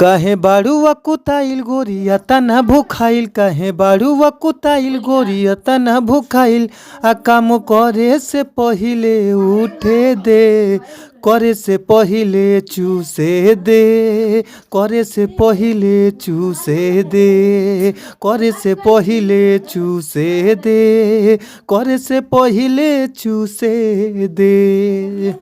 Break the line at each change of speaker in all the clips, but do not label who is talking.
काहे बाड़ुआ कुताइल गोरिया तना भूखाइल, काहे बाड़ुआ कुताइल गोरिया तना भूखाइल। आ काम करे से पहिले उठे दे, करे से पहिले चूसे दे, करे से पहिले चूसे दे, करे से पहिले चूसे दे, करे से पहिले चूसे दे।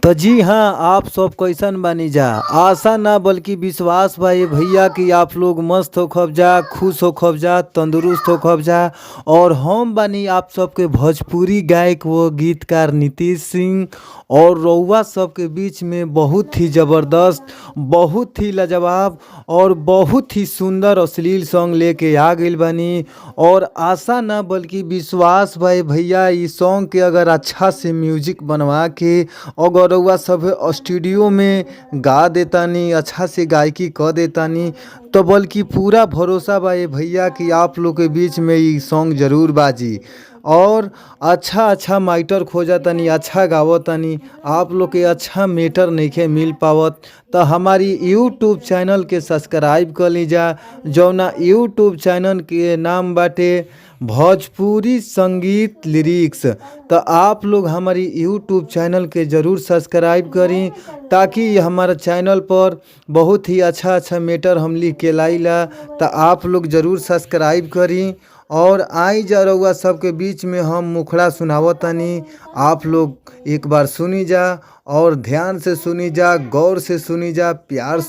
तो जी हाँ, आप सब कैसन बानी जा। आशा ना बल्कि विश्वास भाई भैया कि आप लोग मस्त हो खब जा, खुश हो खब जा, तंदुरुस्त हो खब जा। और हम बानी आप सबके भोजपुरी गायक व गीतकार नीतीश सिंह। और रउआ सबके बीच में बहुत ही ज़बरदस्त, बहुत ही लाजवाब और बहुत ही सुंदर अश्लील सॉन्ग लेके आ गइल बानी। और आशा ना बल्कि विश्वास भाई भैया इस सॉन्ग के अगर अच्छा से म्यूजिक बनवा के अगर रउआ सब स्टूडियो में गा देतानी, अच्छा से गायकी कर देतानी, तो बल्कि पूरा भरोसा बा ये भैया कि आप लोग के बीच में ये सॉन्ग जरूर बाजी। और अच्छा माइटर खोजतनी, अच्छा गावतनी, आप लोग के अच्छा मेटर नइखे मिल पावत तो हमारी यूट्यूब चैनल के सब्सक्राइब कर लीजा, जौना यूट्यूब चैनल के नाम बाटे भोजपुरी संगीत लिरिक्स। तो आप लोग हमारी यूट्यूब चैनल के ज़रूर सब्सक्राइब करें, ताकि हमारा चैनल पर बहुत ही अच्छा मैटर हम लिख के लाइला। तो आप लोग ज़रूर सब्सक्राइब करें। और आई जा रउआ सबके बीच में हम मुखड़ा सुनावतनी, आप लोग एक बार सुनी जा और ध्यान से सुनी जा, गौर से सुनी जा, प्यार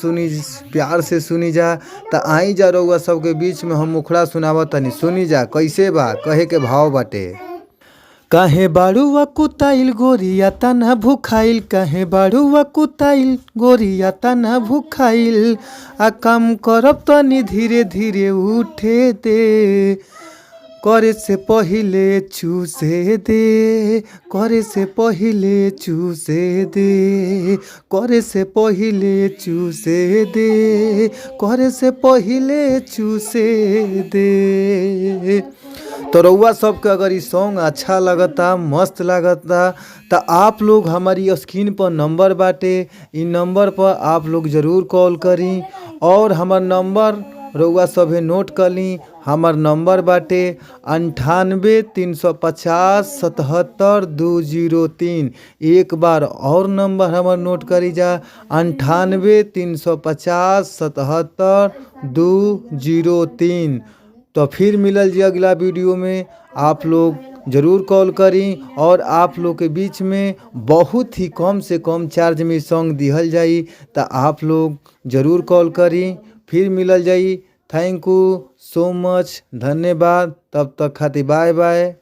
से सुनी जा। तो आई जा रउआ सबके बीच में हम मुखड़ा सुनावतनी, सुनी जा कैसे बा, कहे के भाव बाटे। काहे बाड़ुआ कुताइल गोरिया तना भूखाइल, काहे बाड़ुआ कुताइल गोरिया तना भूखाइल। आ काम करब तनी धीरे धीरे उठे दे, करे से पहिले चूसे दे, करे से पहिले चूसे दे, करे से पहिले चूसे दे, करे से पहिले चूसे दे। तो रउआ सबके अगर ये सॉन्ग अच्छा लगता, मस्त लगता, तो आप लोग हमारी स्क्रीन पर नंबर बाटे, इन नंबर पर आप लोग ज़रूर कॉल करी। और हमार नंबर रउआ सभे नोट कर ली। हमार नंबर बाटे 98-350-77-203। एक बार और नंबर हमार नोट करी जा, 98-350-77-203। तो फिर मिलल जी अगला वीडियो में। आप लोग ज़रूर कॉल करी और आप लोग के बीच में बहुत ही कम से कम चार्ज में सॉन्ग दिहल जाई। तो आप लोग ज़रूर कॉल करी, फिर मिलल जाई। थैंक यू सो मच, धन्यवाद। तब तक खातिर बाय बाय।